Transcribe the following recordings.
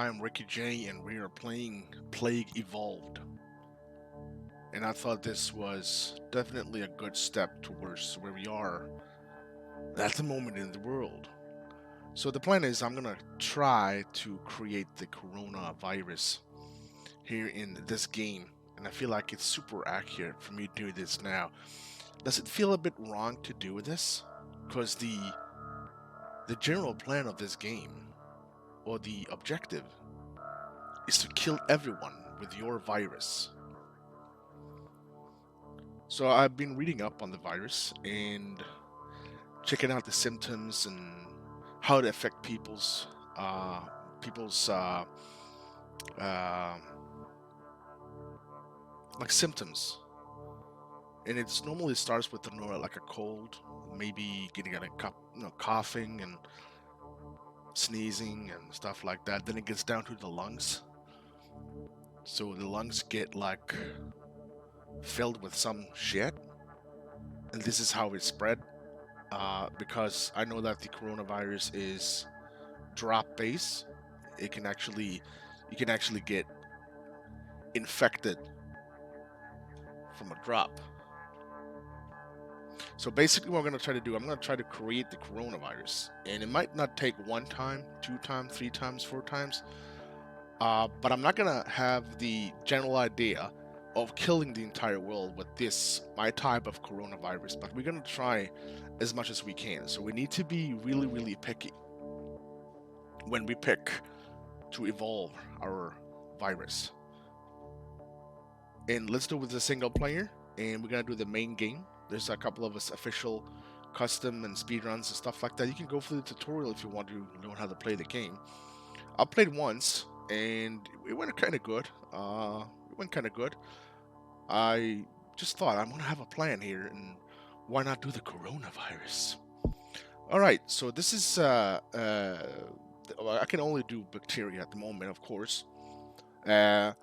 I'm Ricky J, and we are playing Plague Evolved. And I thought this was definitely a good step towards where we are at the moment in the world. So the plan is I'm gonna try to create the coronavirus here in this game, and I feel like it's super accurate for me to do this now. Does it feel a bit wrong to do this? Because the general plan of this game, or the objective, is to kill everyone with your virus. So I've been reading up on the virus and checking out the symptoms and how it affect uh, people's uh, like symptoms. And it's normally starts with like a cold, maybe getting a coughing and sneezing and stuff like that. Then it gets down to the lungs. So the lungs get like filled with some shit, and this is how it spread. Because I know that the coronavirus is drop based. It can actually, you can actually get infected from a drop. So basically, what I'm going to try to do, I'm going to try to create the coronavirus, and it might not take one time, two times, three times, four times. But I'm not going to have the general idea of killing the entire world with this, my type of coronavirus, but we're going to try as much as we can. So we need to be really, really picky when we pick to evolve our virus. And let's do it with a single player, and we're going to do the main game. There's a couple of us official custom and speedruns and stuff like that. You can go through the tutorial if you want to learn how to play the game. I played once, and it went kind of good. I just thought I'm gonna have a plan here, and why not do the coronavirus? All right, so this is I can only do bacteria at the moment, of course. Uh,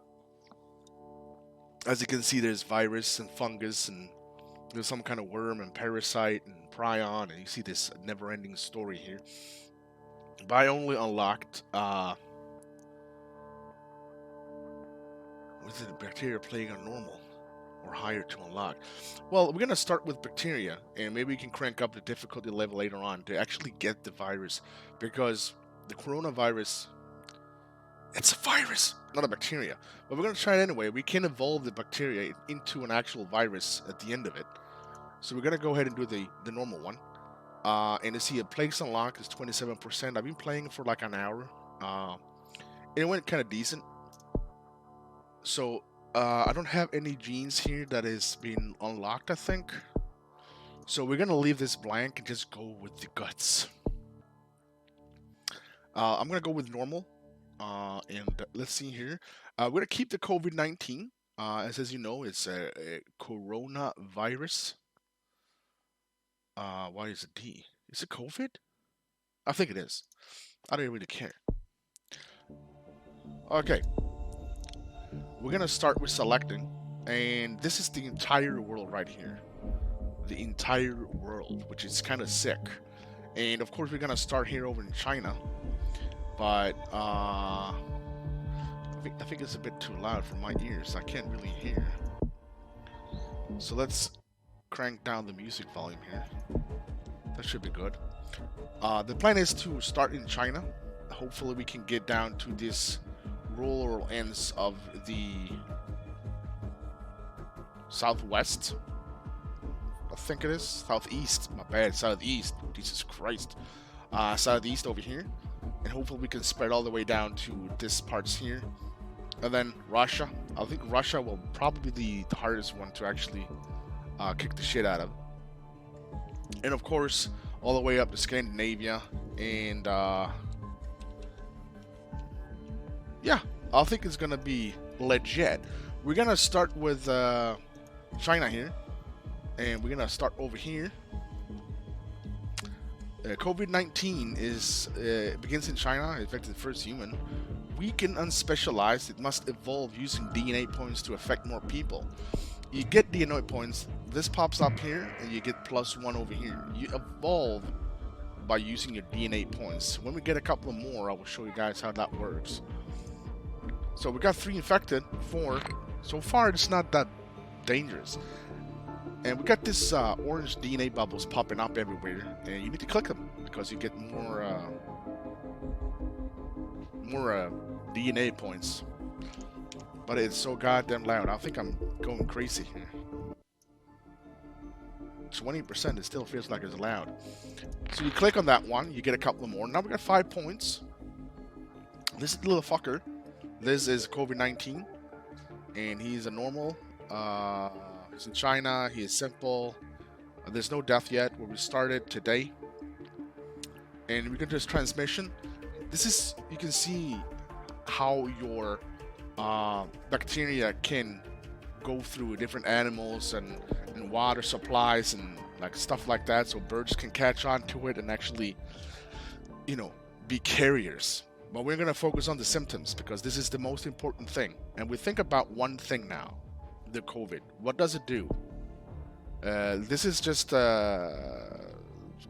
as you can see, there's virus and fungus, and there's some kind of worm and parasite and prion, and you see this never-ending story here. But I only unlocked with the bacteria plague on normal or higher to unlock. Well, we're gonna start with bacteria, and maybe we can crank up the difficulty level later on to actually get the virus, because the coronavirus, it's a virus, not a bacteria. But we're gonna try it anyway. We can evolve the bacteria into an actual virus at the end of it. So we're gonna go ahead and do the normal one. And you see a plagues unlock is 27%. I've been playing for like an hour. It went kind of decent. So I don't have any genes here that has been unlocked, I think. So we're gonna leave this blank and just go with the guts. I'm gonna go with normal. And let's see here. We're gonna keep the COVID-19. As you know, it's a coronavirus. Why is it D? Is it COVID? I think it is. I don't really care. Okay. We're gonna start with selecting, and this is the entire world right here. The entire world, which is kind of sick. And of course, we're gonna start here over in China, but I think it's a bit too loud for my ears. I can't really hear. So let's crank down the music volume here. That should be good. The plan is to start in China. Hopefully, we can get down to this rural ends of the southwest. I think it is southeast. My bad, southeast. Jesus Christ. Southeast over here, and hopefully we can spread all the way down to this parts here, and then Russia. I think Russia will probably be the hardest one to actually kick the shit out of, and of course all the way up to Scandinavia, and yeah, I think it's gonna be legit. We're gonna start with China here, and we're gonna start over here. COVID-19 is begins in China. It affected the first human. Weak and unspecialized, it must evolve using DNA points to affect more people. You get DNA points. This pops up here, and you get +1 over here. You evolve by using your DNA points. When we get a couple of more, I will show you guys how that works. So we got 3 infected, 4. So far, it's not that dangerous. And we got this orange DNA bubbles popping up everywhere, and you need to click them because you get more DNA points. But it's so goddamn loud. I think I'm going crazy here. 20%, it still feels like it's loud. So you click on that one, you get a couple more. Now we got 5 points. This little fucker, this is COVID-19, and he's a normal. He's in China. He is simple. There's no death yet. Where we started today, and we get to his transmission. This is, you can see how your bacteria can go through different animals and water supplies and like stuff like that, so birds can catch on to it and actually, you know, be carriers. But we're going to focus on the symptoms because this is the most important thing. And we think about one thing now, the COVID. What does it do? This is just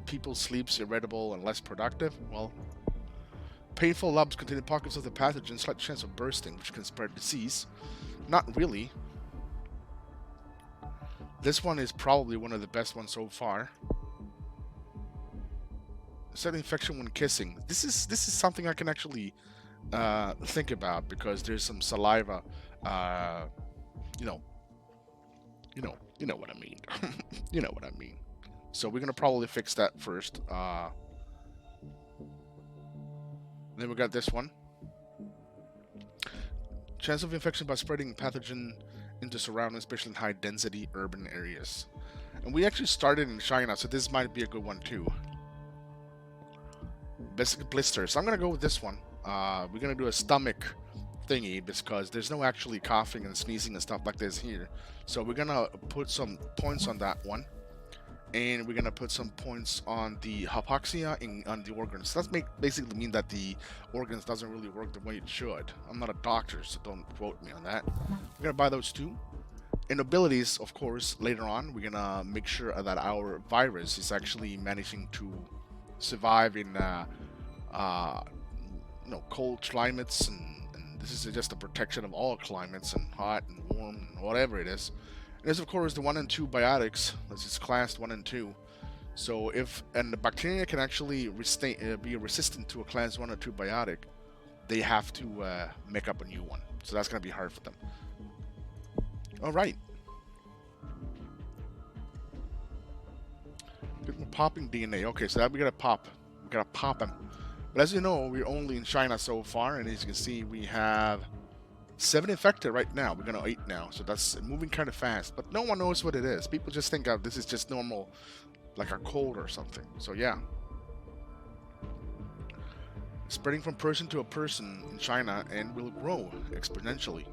people sleeps irritable and less productive. Well, painful lumps containing pockets of the pathogen, slight chance of bursting, which can spread disease. Not really. This one is probably one of the best ones so far. Sudden infection when kissing. This is something I can actually think about because there's some saliva. You know what I mean. You know what I mean. So we're gonna probably fix that first. Then we got this one. Chance of infection by spreading pathogen into surroundings, especially in high density urban areas. And we actually started in China, so this might be a good one too. Basic blisters. I'm gonna go with this one. We're gonna do a stomach thingy because there's no actually coughing and sneezing and stuff like this here. So we're gonna put some points on that one, and we're gonna put some points on the hypoxia on the organs. That's basically mean that the organs doesn't really work the way it should. I'm not a doctor, so don't quote me on that. We're gonna buy those 2. And abilities, of course, later on, we're gonna make sure that our virus is actually managing to survive in cold climates, and this is just a protection of all climates, and hot and warm and whatever it is. And this, of course, the 1 and 2 biotics. This is classed 1 and 2. So if the bacteria can actually be resistant to a class 1 or 2 biotic, they have to make up a new one. So that's going to be hard for them. All right. Popping DNA. Okay, so that we gotta pop. We gotta pop them. But as you know, we're only in China so far, and as you can see, we have 7 infected right now. We're gonna 8 now, so that's moving kind of fast. But no one knows what it is. People just think this is just normal, like a cold or something. So yeah. Spreading from person to a person in China and will grow exponentially.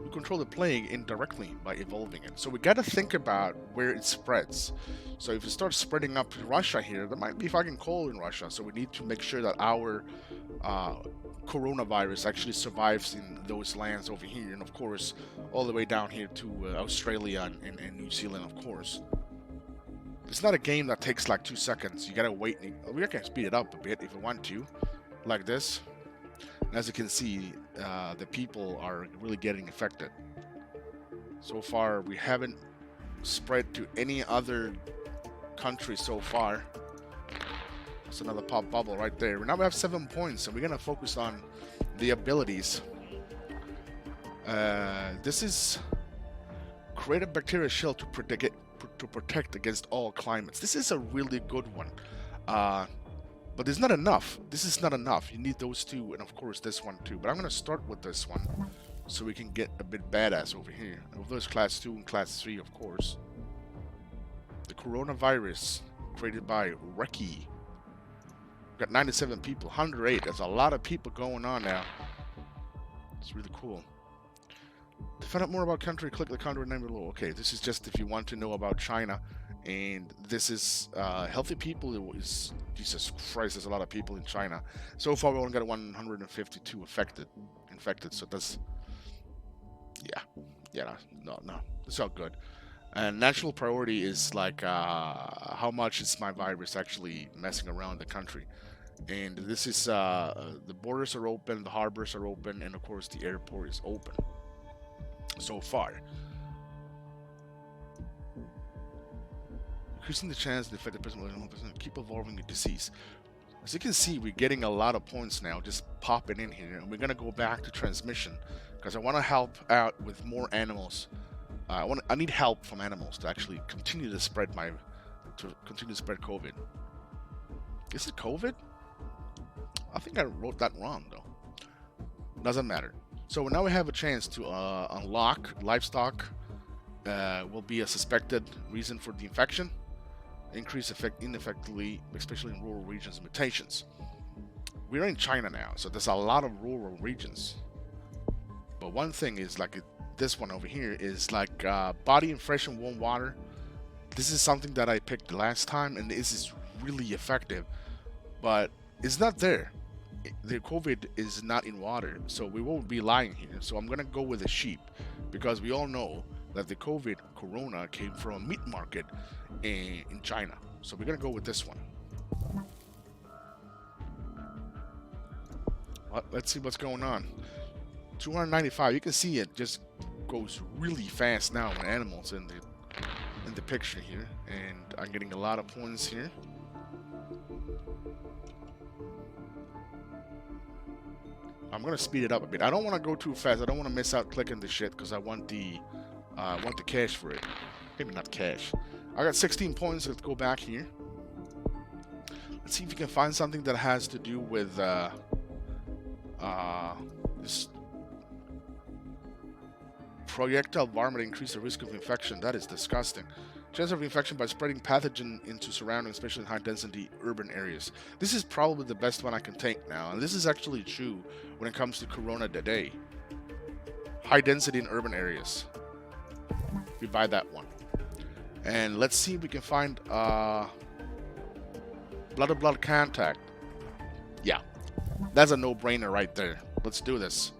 We control the plague indirectly by evolving it. So we got to think about where it spreads. So if it starts spreading up to Russia here, there might be fucking cold in Russia. So we need to make sure that our coronavirus actually survives in those lands over here. And of course, all the way down here to Australia and New Zealand, of course. It's not a game that takes like 2 seconds. You got to wait. We can speed it up a bit if we want to, like this. As you can see, the people are really getting affected. So far, we haven't spread to any other country so far. That's another pop bubble right there. Now we have 7 points, and we're gonna focus on the abilities. This is create a bacteria shell to protect against all climates. This is a really good one. But there's not enough. This is not enough. You need those 2, and of course this one too. But I'm gonna start with this one, so we can get a bit badass over here. Of those class 2 and class 3, of course. The coronavirus created by Reki. Got 97 people, 108. That's a lot of people going on now. It's really cool. To find out more about country, click the country name below. Okay, this is just if you want to know about China. And this is healthy people. It was, Jesus Christ, there's a lot of people in China. So far, we only got 152 infected. So that's, no, it's all good. And national priority is like how much is my virus actually messing around the country. And this is the borders are open, the harbors are open, and of course the airport is open so far. Increasing the chance the affected person will keep evolving the disease. As you can see, we're getting a lot of points now just popping in here, and we're gonna go back to transmission because I want to help out with more animals. I need help from animals to actually continue to spread COVID. Is it COVID? I think I wrote that wrong though. Doesn't matter. So now we have a chance to unlock livestock. Will be a suspected reason for the infection. Increase effect ineffectively, especially in rural regions and mutations. We're in China now, so there's a lot of rural regions. But one thing is like this one over here is like body in fresh and warm water. This is something that I picked last time, and this is really effective. But it's not there. The COVID is not in water, so we won't be lying here. So I'm gonna go with the sheep because we all know that the COVID corona came from a meat market in China. So we're gonna go with this one. Let's see what's going on. 295. You can see it just goes really fast now with animals in the picture here, and I'm getting a lot of points here. I'm gonna speed it up a bit. I don't want to go too fast. I don't want to miss out clicking the shit because I want the cash for it. Maybe not cash. I got 16 points. Let's go back here. Let's see if we can find something that has to do with this projectile varmint increase the risk of infection. That is disgusting. Chance of infection by spreading pathogen into surrounding, especially in high-density urban areas. This is probably the best one I can take now, and this is actually true when it comes to corona today. High density in urban areas. We buy that one. And let's see if we can find blood-to-blood contact. Yeah, that's a no-brainer right there. Let's do this.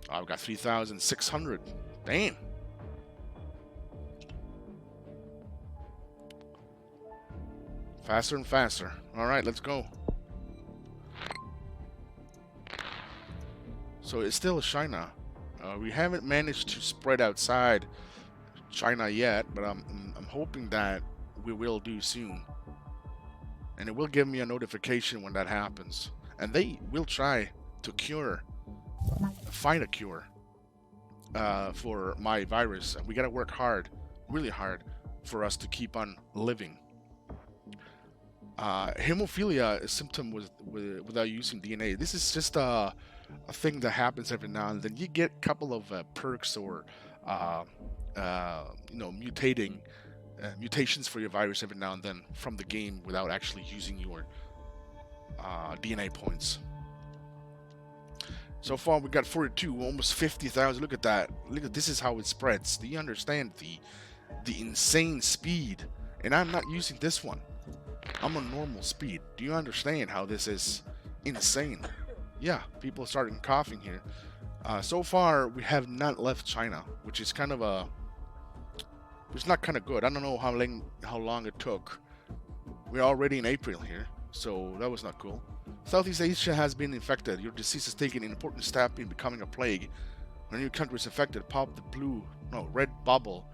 I've got 3,600. Damn. Faster and faster. Alright, let's go. So it's still China. We haven't managed to spread outside China yet, but I'm hoping that we will do soon. And it will give me a notification when that happens. And they will try to find a cure for my virus. We gotta work hard, really hard, for us to keep on living. Hemophilia is a symptom without using DNA. This is just a thing that happens every now and then. You get a couple of perks or mutations for your virus every now and then from the game without actually using your DNA points. So far we got 42, almost 50,000. Look at that. Look at this is how it spreads. Do you understand the insane speed? And I'm not using this one. I'm on normal speed. Do you understand how this is insane? Yeah, people starting coughing here. So far, we have not left China, which is kind of it's not kind of good. I don't know how long it took. We're already in April here, so that was not cool. Southeast Asia has been infected. Your disease has taken an important step in becoming a plague. When a new country is affected, pop the red bubble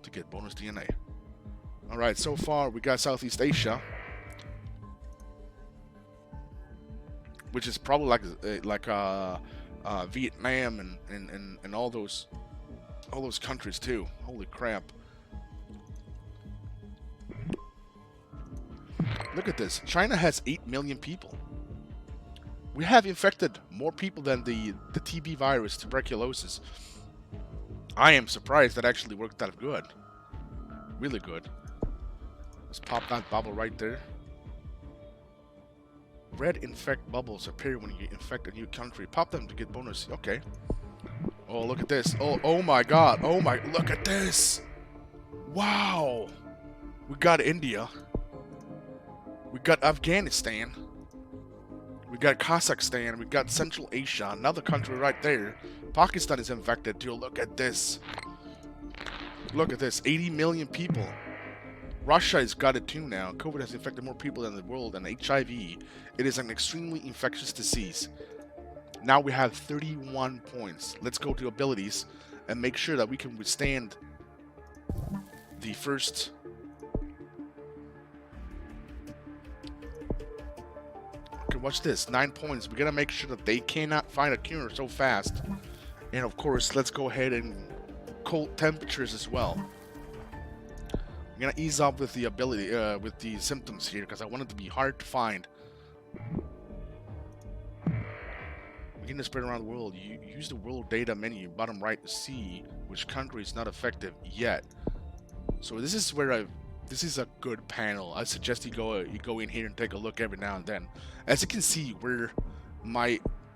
to get bonus DNA. Alright, so far we got Southeast Asia, which is probably like Vietnam and all those countries too. Holy crap! Look at this. China has 8 million people. We have infected more people than the TB virus, tuberculosis. I am surprised that actually worked out good. Really good. Let's pop that bubble right there. Red infect bubbles appear when you infect a new country. Pop them to get bonus. Okay. Oh, look at this. Oh my god. Oh my, look at this. Wow. We got India. We got Afghanistan. We got Kazakhstan. We got Central Asia. Another country right there. Pakistan is infected too. Look at this. Look at this. 80 million people. Russia has got it too now. COVID has infected more people than the world, and HIV, it is an extremely infectious disease. Now we have 31 points. Let's go to abilities and make sure that we can withstand the first. Okay, watch this. 9 points. We gotta make sure that they cannot find a cure so fast. And of course, let's go ahead and cold temperatures as well. I'm gonna ease up with the ability, with the symptoms here, because I want it to be hard to find. Begin to spread around the world. You use the world data menu, bottom right, to see which country is not effective yet. So this is where this is a good panel. I suggest you go in here and take a look every now and then. As you can see, where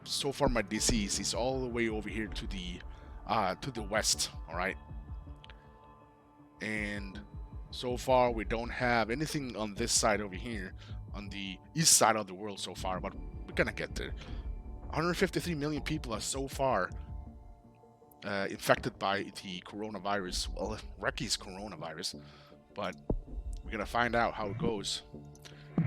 so far my disease is all the way over here to the west. All right, and so far we don't have anything on this side over here, on the east side of the world so far, but we're gonna get there. 153 million people are so far infected by the coronavirus. Well, Reki's coronavirus, but we're gonna find out how it goes.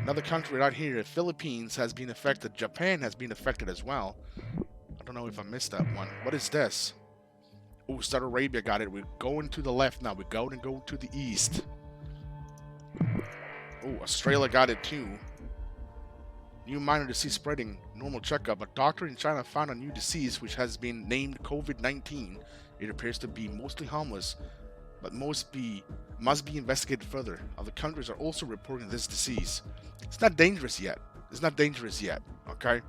Another country right here, the Philippines, has been affected. Japan has been affected as well. I don't know if I missed that one. What is this? Oh, Saudi Arabia got it. We're going to the left now. We're going to go to the east. Oh, Australia got it too. New minor disease spreading. Normal checkup. A doctor in China found a new disease which has been named COVID-19. It appears to be mostly harmless, but must be investigated further. Other countries are also reporting this disease. It's not dangerous yet. It's not dangerous yet. Okay.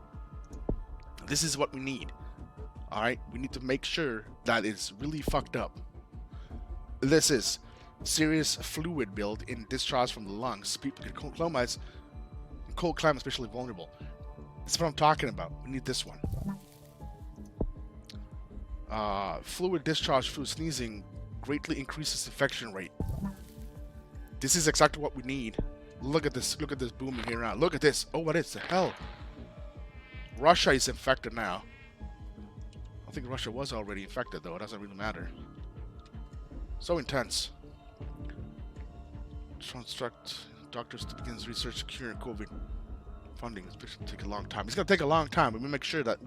This is what we need. All right. We need to make sure that it's really fucked up. This is serious fluid build in discharge from the lungs. People get cold climates, especially vulnerable. That's what I'm talking about. We need this one. Fluid discharge through sneezing greatly increases infection rate. This is exactly what we need. Look at this. Look at this booming here around. Look at this. Oh, what is the hell? Russia is infected now. I think Russia was already infected, though. It doesn't really matter. So intense. Instruct doctors to begin research curing COVID. Funding is going to take a long time. It's going to take a long time. We make sure that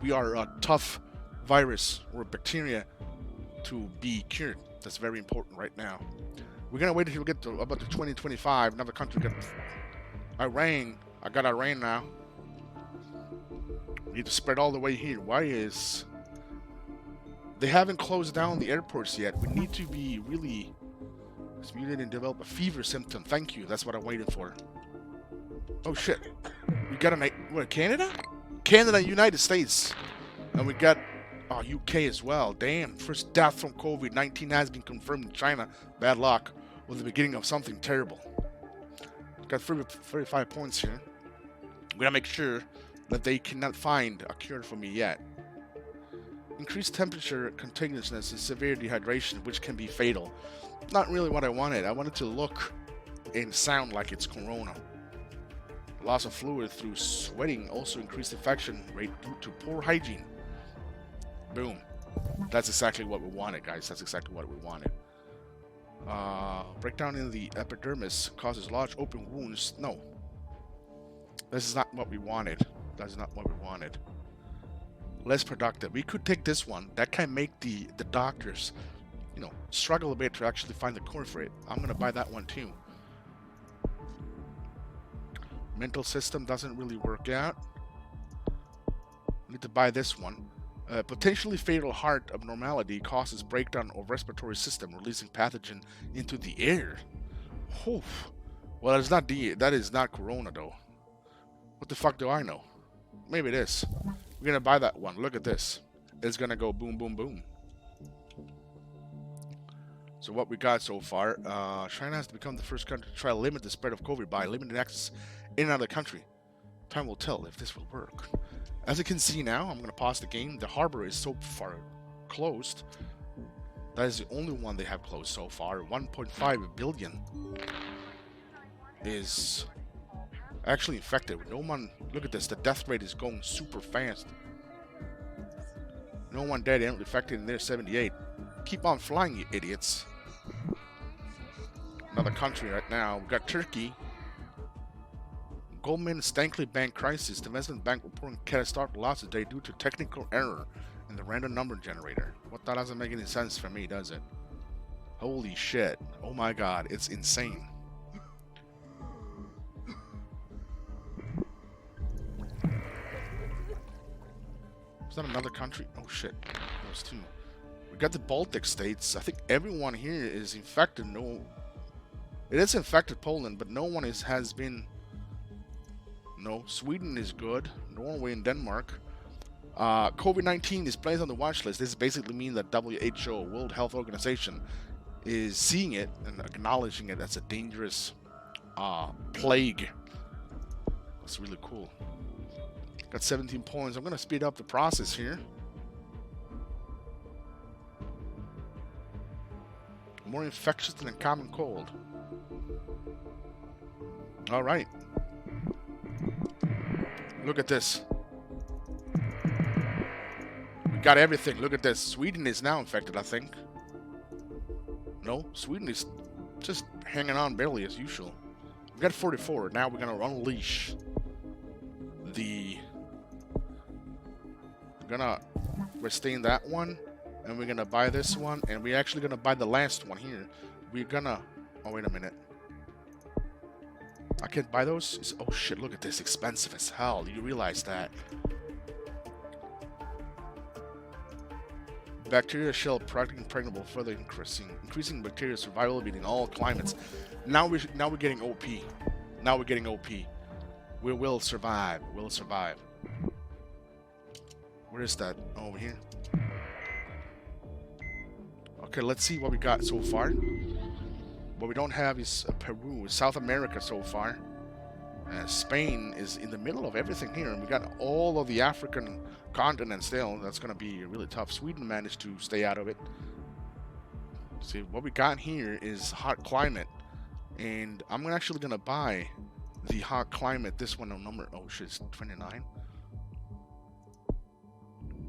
we are a tough virus or bacteria to be cured. That's very important right now. We're going to wait until we get to about the 2025. Another country got Iran. I got Iran now. We need to spread all the way here. Why is... They haven't closed down the airports yet. We need to be really... muted and develop a fever symptom. Thank you. That's what I'm waiting for. Oh shit. We got what, Canada? Canada and United States. And we got UK as well. Damn. First death from COVID-19 has been confirmed in China. Bad luck. Was the beginning of something terrible. Got 35 points here. We're gonna make sure that they cannot find a cure for me yet. Increased temperature, contagiousness, and severe dehydration, which can be fatal. Not really what I wanted. I wanted to look and sound like it's corona. Loss of fluid through sweating also increased infection rate due to poor hygiene. Boom. That's exactly what we wanted, guys. That's exactly what we wanted. Breakdown in the epidermis causes large open wounds. No. This is not what we wanted. That's not what we wanted. Less productive. We could take this one. That can make the doctors, you know, struggle a bit to actually find the cure for it. I'm going to buy that one too. Mental system doesn't really work out. Need to buy this one. Potentially fatal heart abnormality causes breakdown of respiratory system, releasing pathogen into the air. Oh, well, that is not corona though. What the fuck do I know? Maybe it is. We're gonna buy that one. Look at this. It's gonna go boom, boom, boom. So what we got so far, China has to become the first country to try to limit the spread of COVID by limiting access in and out of the country. Time will tell if this will work. As you can see now, I'm going to pause the game. The harbor is so far closed. That is the only one they have closed so far. 1.5 billion is actually infected. No one, look at this. The death rate is going super fast. No one dead and infected in there, 78. Keep on flying, you idiots. Another country right now. We got Turkey. Goldman Stanley Bank crisis. The investment bank reporting catastrophic losses today due to technical error in the random number generator. What, that doesn't make any sense for me, does it? Holy shit. Oh my god, it's insane. Is that another country? Oh shit. Those two. We got the Baltic states. I think everyone here is infected. No, it is infected Poland, but no one has been. No, Sweden is good. Norway and Denmark. COVID-19 is placed on the watch list. This basically means that WHO, World Health Organization, is seeing it and acknowledging it as a dangerous plague. That's really cool. Got 17 points. I'm going to speed up the process here. More infectious than a common cold. All right. Look at this. We got everything. Look at this. Sweden is now infected, I think. No, Sweden is just hanging on barely as usual. We got 44. Now we're going to unleash the... We're going to retain that one. And we're going to buy this one. And we're actually going to buy the last one here. We're going to... Oh, wait a minute. I can't buy those? Oh shit, look at this. Expensive as hell. Do you realize that? Bacteria shell practically impregnable, further increasing bacteria survivability in all climates. Now we're getting OP. Now we're getting OP. We will survive. We'll survive. Where is that? Oh, over here. Okay, let's see what we got so far. What we don't have is Peru, South America so far. Spain is in the middle of everything here, and we got all of the African continent still. That's going to be really tough. Sweden managed to stay out of it. See, what we got here is hot climate, and I'm actually going to buy the hot climate. This one on number, oh shit, it's 29.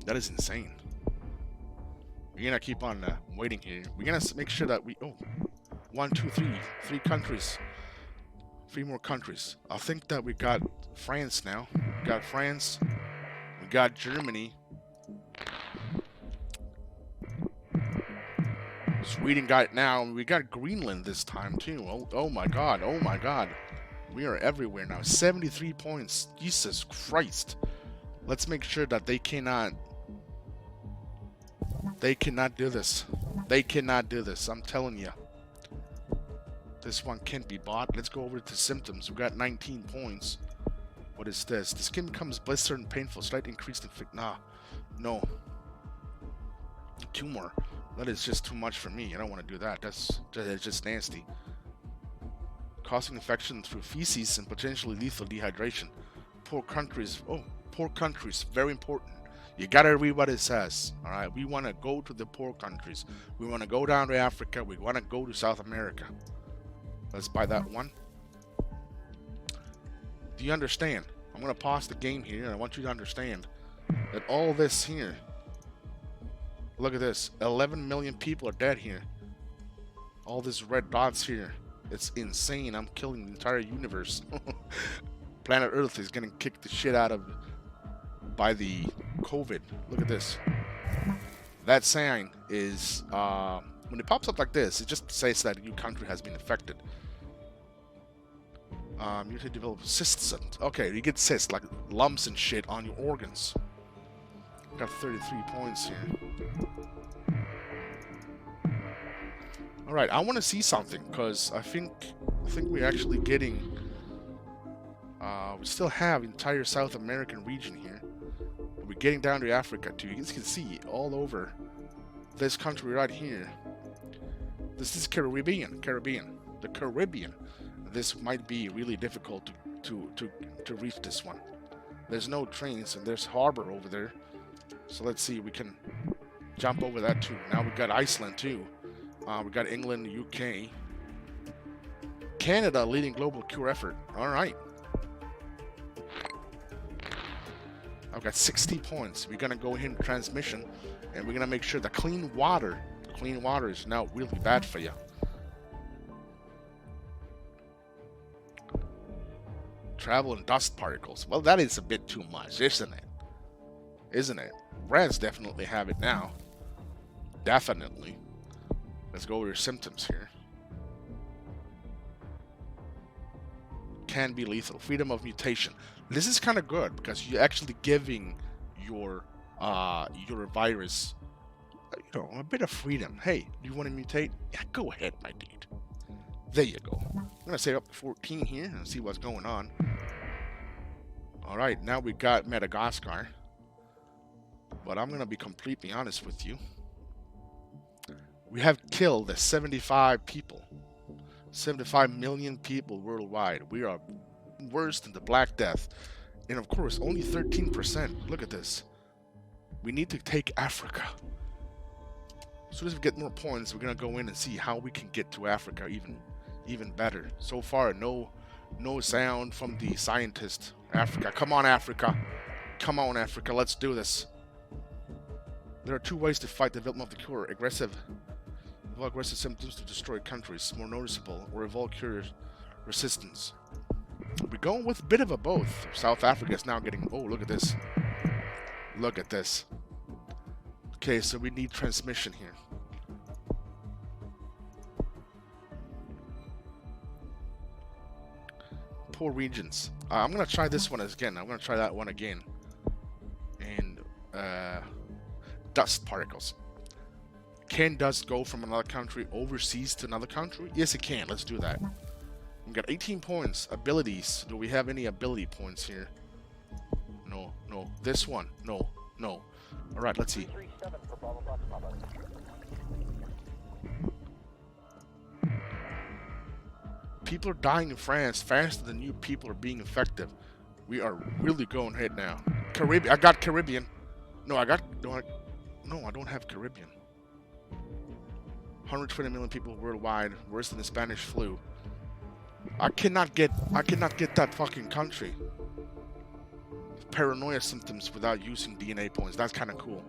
That is insane. We're going to keep on waiting here. We're going to make sure that we, oh, 1, 2, 3, 3 countries. 3 more countries. I think that we got France now. We got France. We got Germany. Sweden got it now. We got Greenland this time too. Oh my god. Oh my god. We are everywhere now. 73 points. Jesus Christ. Let's make sure that they cannot do this. They cannot do this. I'm telling you. This one can't be bought. Let's go over to symptoms. We got 19 points. What is this? The skin becomes blistered and painful. Slight increase in no. 2 more. That is just too much for me. I don't want to do that. That's just nasty. Causing infection through feces and potentially lethal dehydration. Poor countries. Oh, poor countries. Very important. You gotta read what it says. Alright, we want to go to the poor countries. We want to go down to Africa. We want to go to South America. Let's buy that one. Do you understand? I'm going to pause the game here, and I want you to understand that all this here, look at this, 11 million people are dead here. All these red dots here, it's insane. I'm killing the entire universe. Planet Earth is getting kicked the shit out of by the COVID. Look at this. That sign is, when it pops up like this, it just says that your country has been affected. You can develop cysts. Okay, you get cysts, like lumps and shit on your organs. Got 33 points here. Alright, I want to see something, because I think we're actually getting... we still have entire South American region here. We're getting down to Africa, too. You guys can see all over this country right here. This is Caribbean. The Caribbean. This might be really difficult to reach this one. There's no trains, and there's harbor over there. So let's see, we can jump over that too. Now we got Iceland too. We got England, UK, Canada leading global cure effort. All right. I've got 60 points. We're gonna go ahead and transmission, and we're gonna make sure that clean water is now really bad for you. Travel in dust particles. Well, that is a bit too much, isn't it? Isn't it? Rats definitely have it now. Definitely. Let's go over your symptoms here. Can be lethal. Freedom of mutation. This is kind of good because you're actually giving your virus, a bit of freedom. Hey, do you want to mutate? Yeah, go ahead, my dude. There you go. I'm gonna say up to 14 here and see what's going on. All right, now we got Madagascar, but I'm gonna be completely honest with you. We have killed 75 people. 75 million people worldwide. We are worse than the Black Death. And of course, only 13%. Look at this. We need to take Africa. As soon as we get more points, we're going to go in and see how we can get to Africa even better. So far, no sound from the scientist. Africa. Come on, Africa. Come on, Africa. Let's do this. There are two ways to fight the development of the cure. Aggressive symptoms to destroy countries, more noticeable, or evolve cure resistance. We're going with a bit of a both. South Africa is now getting... Oh, look at this. Look at this. Okay, so we need transmission here. Poor regions. I'm going to try this one again. I'm going to try that one again. And, dust particles. Can dust go from another country overseas to another country? Yes, it can. Let's do that. We got 18 points. Abilities. Do we have any ability points here? No, no. This one. No, no. All right, let's see. People are dying in France faster than new people are being infected. We are really going ahead now. Caribbean. I got Caribbean. No, I don't have Caribbean. 120 million people worldwide, worse than the Spanish flu. I cannot get that fucking country. Paranoia symptoms without using DNA points. That's kind of cool.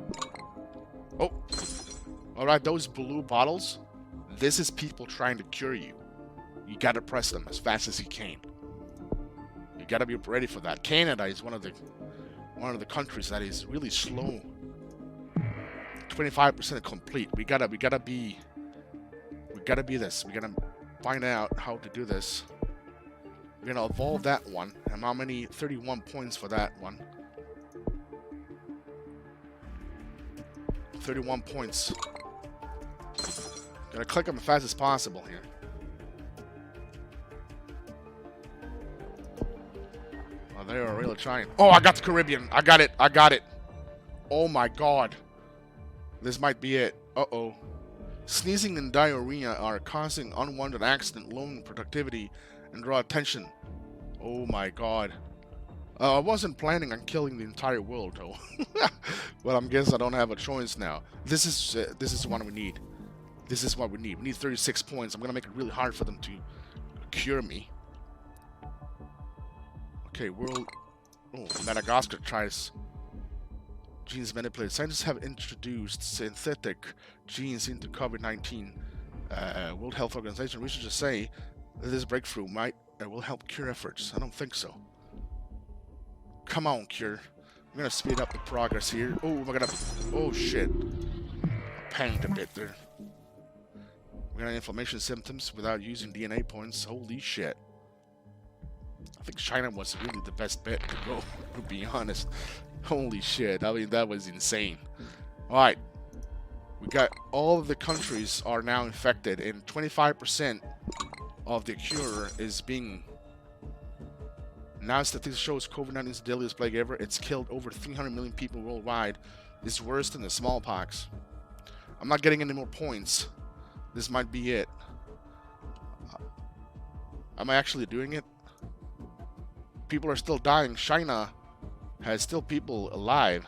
Oh, all right. Those blue bottles. This is people trying to cure you. You gotta press them as fast as you can. You gotta be ready for that. Canada is one of the countries that is really slow. 25% complete. We gotta be this. We gotta find out how to do this. We're gonna evolve that one. And how many? 31 points for that one. 31 points. Gonna click them as fast as possible here. Oh, they are really trying. Oh, I got the Caribbean. I got it. Oh my god. This might be it. Uh-oh. Sneezing and diarrhea are causing unwanted accident, lowering productivity, and draw attention. Oh my god. I wasn't planning on killing the entire world, though. Well, I guess I don't have a choice now. This is what we need. This is what we need. We need 36 points. I'm gonna make it really hard for them to cure me. Okay, world. Oh, Madagascar tries. Genes manipulated. Scientists have introduced synthetic genes into COVID-19. World Health Organization researchers say that this breakthrough will help cure efforts. I don't think so. Come on, cure. I'm gonna speed up the progress here. Oh, we're gonna. Oh shit. I panicked a bit there. We're gonna inflammation symptoms without using DNA points. Holy shit. I think China was really the best bet to go, to be honest. Holy shit. I mean, that was insane. Alright. We got all of the countries are now infected, and 25% of the cure is being... Now statistics shows COVID-19 is the deadliest plague ever. It's killed over 300 million people worldwide. It's worse than the smallpox. I'm not getting any more points. This might be it. Am I actually doing it? People are still dying. China has still people alive.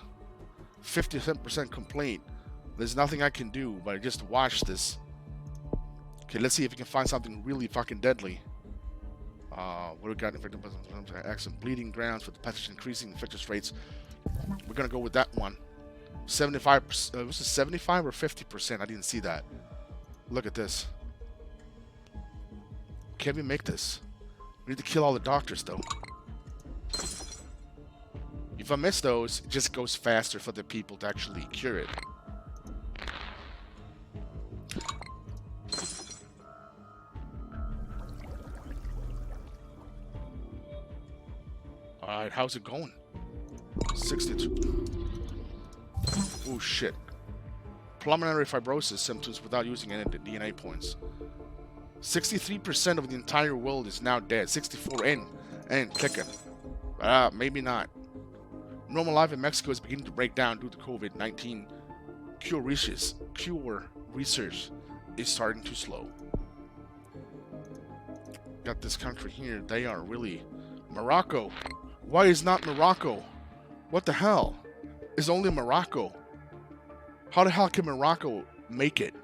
57% complete. There's nothing I can do but just watch this. Okay, let's see if we can find something really fucking deadly. What do we got? Infected accident, bleeding grounds with the pathogen increasing infectious rates. We're gonna go with that one. 75%. Was it 75 or 50%? I didn't see that. Look at this. Can we make this? We need to kill all the doctors, though. If I miss those, it just goes faster for the people to actually cure it. Alright, how's it going? 62. Oh shit. Pulmonary fibrosis symptoms without using any DNA points. 63% of the entire world is now dead. 64 and clicking. Maybe not. Normal life in Mexico is beginning to break down due to COVID-19. Cure research is starting to slow. Got this country here. They are really... Morocco. Why is not Morocco? What the hell? It's only Morocco. How the hell can Morocco make it?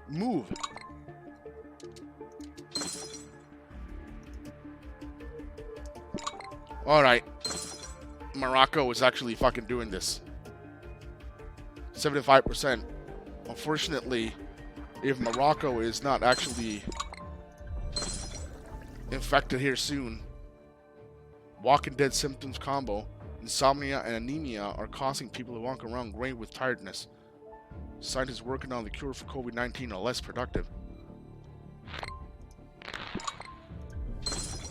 Move. Alright. Morocco is actually fucking doing this. 75%. Unfortunately, if Morocco is not actually infected here soon, Walking Dead symptoms combo, insomnia and anemia are causing people to walk around gray with tiredness. Scientists working on the cure for COVID-19 are less productive.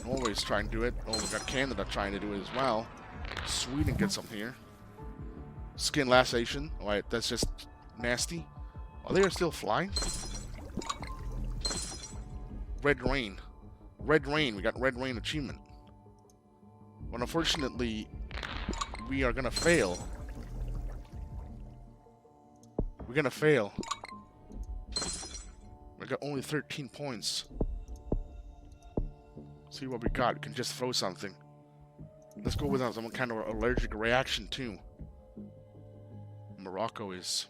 Norway's trying to do it. Oh, we got Canada trying to do it as well. Sweden gets some here. Skin laceration. Alright, that's just nasty. Oh, they are still flying? Red rain. Red rain. We got red rain achievement. But unfortunately, we are gonna fail. We're gonna fail. We got only 13 points. See what we got. We can just throw something. Let's go with some kind of allergic reaction too. Morocco is...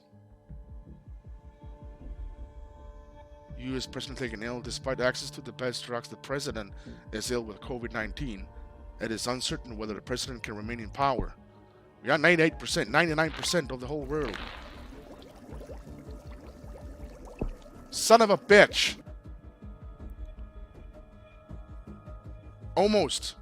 U.S. president taken ill. Despite access to the best drugs, the president is ill with COVID-19. It is uncertain whether the president can remain in power. We got 98%, 99% of the whole world. Son of a bitch! Almost.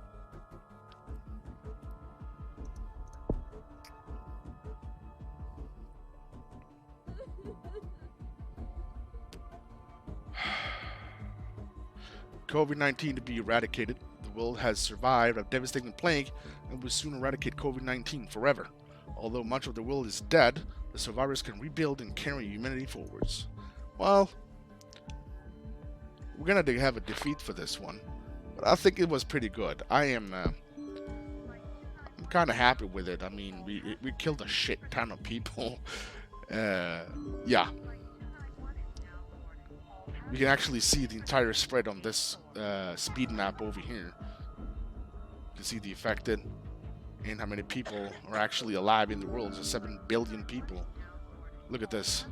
COVID-19 to be eradicated. The world has survived a devastating plague and will soon eradicate COVID-19 forever. Although much of the world is dead, the survivors can rebuild and carry humanity forwards. Well, we're gonna have a defeat for this one, but I think it was pretty good. I'm kind of happy with it. I mean, we killed a shit ton of people. Yeah. We can actually see the entire spread on this speed map over here. You can see the affected and how many people are actually alive in the world. There's 7 billion people. Look at this.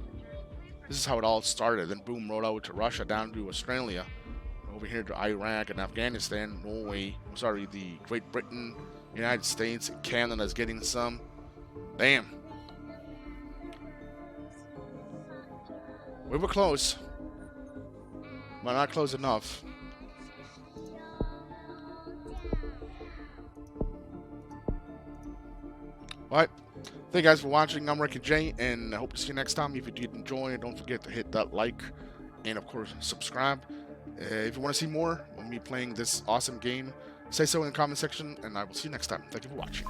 This is how it all started. Then boom, rolled over to Russia, down to Australia, over here to Iraq and Afghanistan, Norway. I'm sorry, the Great Britain, United States, and Canada's getting some. Damn. We were close. But not close enough. Alright. Thank you guys for watching. I'm Ricky J, and I hope to see you next time. If you did enjoy, don't forget to hit that like and, of course, subscribe. If you want to see more of me playing this awesome game, say so in the comment section, and I will see you next time. Thank you for watching.